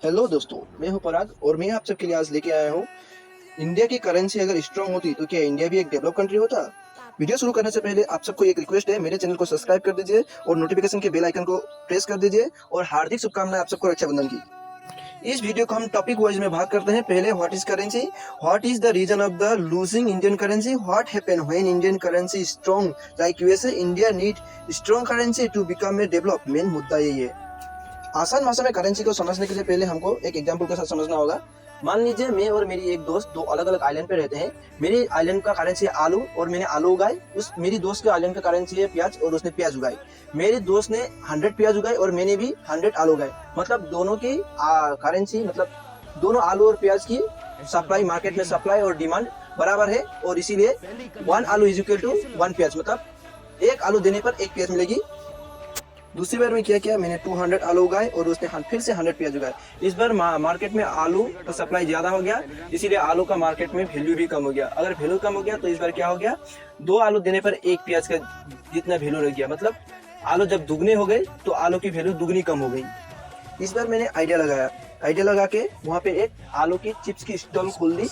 Hello दोस्तों, मैं हूं पराग और मैं आप सबके लिए आज लेके आया हूं। इंडिया की करेंसी अगर स्ट्रांग होती तो क्या इंडिया भी एक डेवलप कंट्री होता? वीडियो शुरू करने से पहले आप सबको एक रिक्वेस्ट है, मेरे चैनल को सब्सक्राइब कर दीजिए और नोटिफिकेशन के बेल आइकन को प्रेस कर दीजिए। और हार्दिक शुभकामनाएं आप सबको रक्षाबंधन की। इस वीडियो को हम टॉपिक वाइज में भाग करते हैं। पहले what is currency, what is the reason of the losing Indian currency, what happen when Indian currency strong like USA, India need strong currency to become a develop. Main मुद्दा यही है। आसान भाषा में करेंसी को समझने के लिए पहले हमको एक एग्जांपल के साथ समझना होगा। मान लीजिए मैं और मेरी एक दोस्त दो अलग अलग आइलैंड पे रहते हैं। मेरी आइलैंड का करेंसी है आलू और मैंने आलू उगाए। उस मेरी दोस्त के आइलैंड का करेंसी है प्याज और उसने प्याज उगाई। मेरे दोस्त ने 100 प्याज उगाए और मैंने भी 100 आलू उगाए। मतलब दोनों की करेंसी मतलब दोनों आलू और प्याज की सप्लाई, मार्केट में सप्लाई और डिमांड बराबर है और इसीलिए 1 आलू इज इक्वल टू 1 प्याज। मतलब एक आलू देने पर एक प्याज मिलेगी। दूसरी बार में क्या किया, मैंने 200 आलू उगाए और उसने फिर से 100 प्याज उगाए। इस बार मार्केट में आलू का सप्लाई ज्यादा हो गया, इसीलिए आलू का मार्केट में वैल्यू भी कम हो गया। अगर वैल्यू कम हो गया तो इस बार क्या हो गया, 2 आलू देने पर एक प्याज का जितना वैल्यू रह गया। मतलब आलू जब दुगने हो गए तो आलू की वैल्यू दुगनी कम हो गई। इस बार मैंने आइडिया लगा के वहाँ पे एक आलू की चिप्स की स्टॉल खोल दी।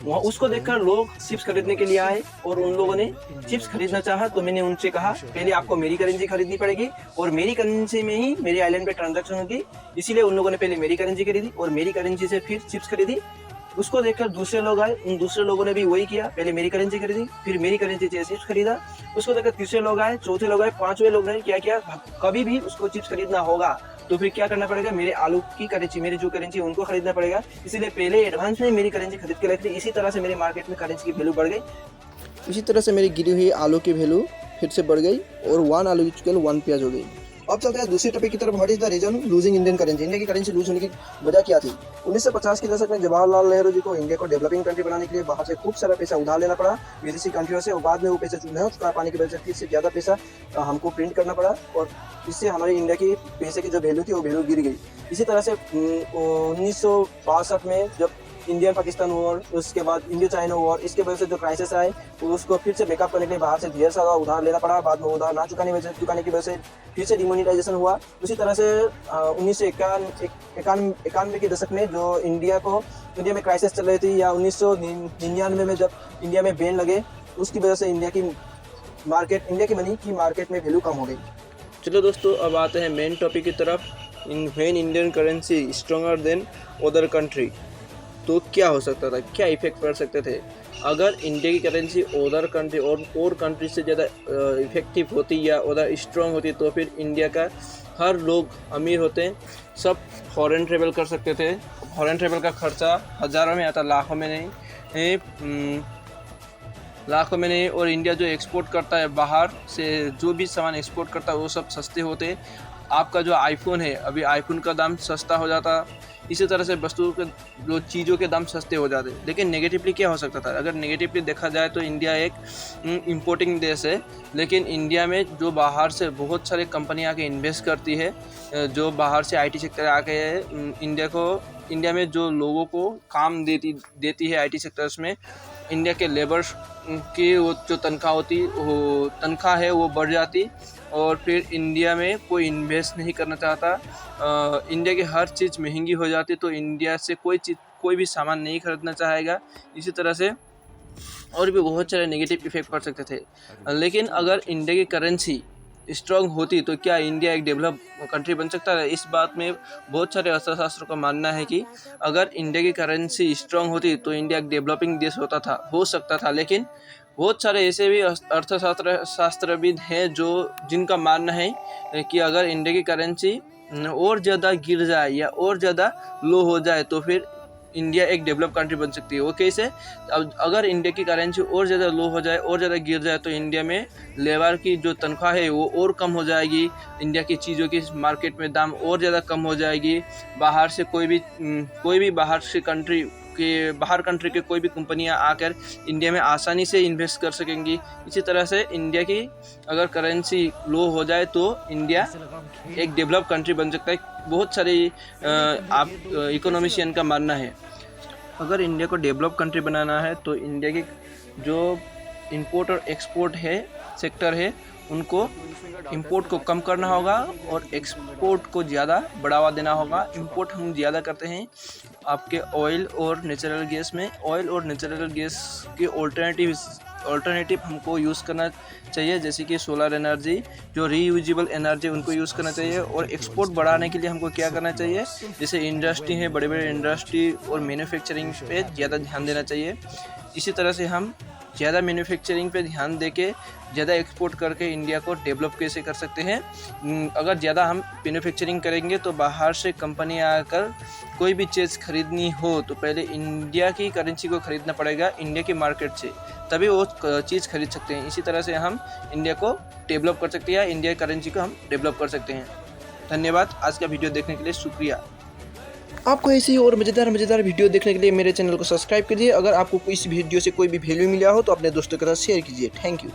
वहाँ उसको देखकर लोग चिप्स खरीदने के लिए आए और उन लोगों ने चिप्स खरीदना चाहा तो मैंने उनसे कहा पहले आपको मेरी करेंसी खरीदनी पड़ेगी और मेरी करेंसी में ही मेरी आइलैंड पे ट्रांजैक्शन होगी। इसीलिए उन लोगों ने पहले मेरी करेंसी खरीदी और मेरी करेंसी से फिर चिप्स खरीदी। उसको देखकर दूसरे लोग आए, उन दूसरे लोगों ने भी वही किया, पहले मेरी करेंसी खरीदी फिर मेरी करेंसी से चिप्स खरीदा। उसको देखकर तीसरे लोग आए, चौथे लोग आए, पांचवें लोग ने क्या किया, कभी भी उसको चिप्स खरीदना होगा तो फिर क्या करना पड़ेगा, मेरे आलू की करेंसी, मेरी जो करेंसी उनको खरीदना पड़ेगा। इसीलिए पहले एडवांस में मेरी करेंसी खरीद के रख ली। इसी तरह से मेरे मार्केट में करेंसी की वैल्यू बढ़ गई। इसी तरह से मेरी गिरी हुई आलू की वैल्यू फिर से बढ़ गई और 1 आलू इक्वल 1 प्याज हो गई। अब चलते हैं दूसरी टॉपिक की तरफ। What is the reason losing Indian currency, India की करेंसी लूज होने की वजह क्या थी? 1950 के दशक में जवाहरलाल नेहरू जी को इंडिया को डेवलपिंग कंट्री बनाने के लिए बाहर से खूब सारा पैसा उधार लेना पड़ा विदेशी कंट्रियों से और बाद में वो पैसा न चुका पाने की वजह से फिर से ज़्यादा पैसा हमको प्रिंट करना पड़ा और इससे हमारी इंडिया की पैसे की जो वैल्यू थी वो वैल्यू गिर गई। इसी तरह से 1962 में जब इंडियन पाकिस्तान वॉर, उसके बाद इंडियो चाइना वॉर, इसके वजह से जो क्राइसिस आए तो उसको फिर से मेकअप करने के लिए बाहर से ढेर सारा उधार लेना पड़ा। बाद में उधार ना चुकाने की वजह से फिर से डिमोनेटाइजेशन हुआ। उसी तरह से 1991 के दशक में जो इंडिया में क्राइसिस चल रही थी या 1999 में जब इंडिया में बैन लगे, उसकी वजह से इंडिया की मनी की मार्केट में वैल्यू कम हो गई। चलो दोस्तों, अब आते हैं मेन टॉपिक की तरफ। When Indian currency stronger than other country, तो क्या हो सकता था, क्या इफेक्ट पड़ सकते थे अगर इंडिया की करेंसी अदर कंट्री और कंट्री से ज़्यादा इफेक्टिव होती या अदर स्ट्रॉन्ग होती, तो फिर इंडिया का हर लोग अमीर होते, सब फॉरेन ट्रेवल कर सकते थे। फॉरेन ट्रेवल का खर्चा हज़ारों में आता, लाखों में नहीं। और इंडिया जो एक्सपोर्ट करता है बाहर से, जो भी सामान एक्सपोर्ट करता है वो सब सस्ते होते। आपका जो आईफोन है, अभी आईफोन का दाम सस्ता हो जाता। इसी तरह से वस्तुओं के जो चीज़ों के दाम सस्ते हो जाते। लेकिन नेगेटिवली क्या हो सकता था, अगर नेगेटिवली देखा जाए तो इंडिया एक इंपोर्टिंग देश है। लेकिन इंडिया में जो बाहर से बहुत सारे कंपनियाँ आके इन्वेस्ट करती है, जो बाहर से आईटी सेक्टर आके इंडिया में जो लोगों को काम देती है आईटी सेक्टर्स में, इंडिया के लेबर्स की वो जो तनख्वाह है वो बढ़ जाती और फिर इंडिया में कोई इन्वेस्ट नहीं करना चाहता। इंडिया की हर चीज़ महंगी हो जाती तो इंडिया से कोई भी सामान नहीं खरीदना चाहेगा। इसी तरह से और भी बहुत सारे नेगेटिव इफेक्ट पड़ सकते थे। लेकिन अगर इंडिया की करेंसी स्ट्रांग होती तो क्या इंडिया एक डेवलप कंट्री बन सकता है? इस बात में बहुत सारे अर्थशास्त्रों का मानना है कि अगर इंडिया की करेंसी स्ट्रांग होती तो इंडिया एक डेवलपिंग देश हो सकता था। लेकिन बहुत सारे ऐसे भी अर्थशास्त्रविद हैं जिनका मानना है कि अगर इंडिया की करेंसी और ज़्यादा गिर जाए या और ज़्यादा लो हो जाए तो फिर इंडिया एक डेवलप कंट्री बन सकती है। वो कैसे? अब अगर इंडिया की करेंसी और ज़्यादा लो हो जाए और ज़्यादा गिर जाए तो इंडिया में लेबर की जो तनख्वाह है वो और कम हो जाएगी। इंडिया की चीज़ों की मार्केट में दाम और ज़्यादा कम हो जाएगी। बाहर से कोई भी बाहर कंट्री के कोई भी कंपनियां आकर इंडिया में आसानी से इन्वेस्ट कर सकेंगी। इसी तरह से इंडिया की अगर करेंसी लो हो जाए तो इंडिया एक डेवलप कंट्री बन सकता है। बहुत सारे इकोनॉमिशियन का मानना है अगर इंडिया को डेवलप कंट्री बनाना है तो इंडिया की जो इंपोर्ट और एक्सपोर्ट है सेक्टर है उनको इंपोर्ट को कम करना होगा और एक्सपोर्ट को ज़्यादा बढ़ावा देना होगा। इंपोर्ट हम ज़्यादा करते हैं आपके ऑयल और नेचुरल गैस में। ऑयल और नेचुरल गैस के ऑल्टरनेटिव हमको यूज़ करना चाहिए, जैसे कि सोलर एनर्जी, जो रीयूजेबल एनर्जी, उनको यूज़ करना चाहिए। और एक्सपोर्ट बढ़ाने के लिए हमको क्या करना चाहिए, जैसे इंडस्ट्री है, बड़े बड़े इंडस्ट्री और मैन्युफैक्चरिंग पे ज़्यादा ध्यान देना चाहिए। इसी तरह से हम ज़्यादा मैन्युफैक्चरिंग पे ध्यान देके ज़्यादा एक्सपोर्ट करके इंडिया को डेवलप कैसे कर सकते हैं। अगर ज़्यादा हम मैन्युफैक्चरिंग करेंगे तो बाहर से कंपनी आकर कोई भी चीज़ खरीदनी हो तो पहले इंडिया की करेंसी को खरीदना पड़ेगा, इंडिया की मार्केट से, तभी वो चीज़ खरीद सकते हैं। इसी तरह से हम इंडिया को डेवलप कर सकते हैं, इंडिया की करेंसी को हम डेवलप कर सकते हैं। धन्यवाद। आज का वीडियो देखने के लिए शुक्रिया। आपको ऐसी और मज़ेदार वीडियो देखने के लिए मेरे चैनल को सब्सक्राइब कीजिए। अगर आपको इस वीडियो से कोई भी वैल्यू मिला हो तो अपने दोस्तों के साथ शेयर कीजिए। Thank you.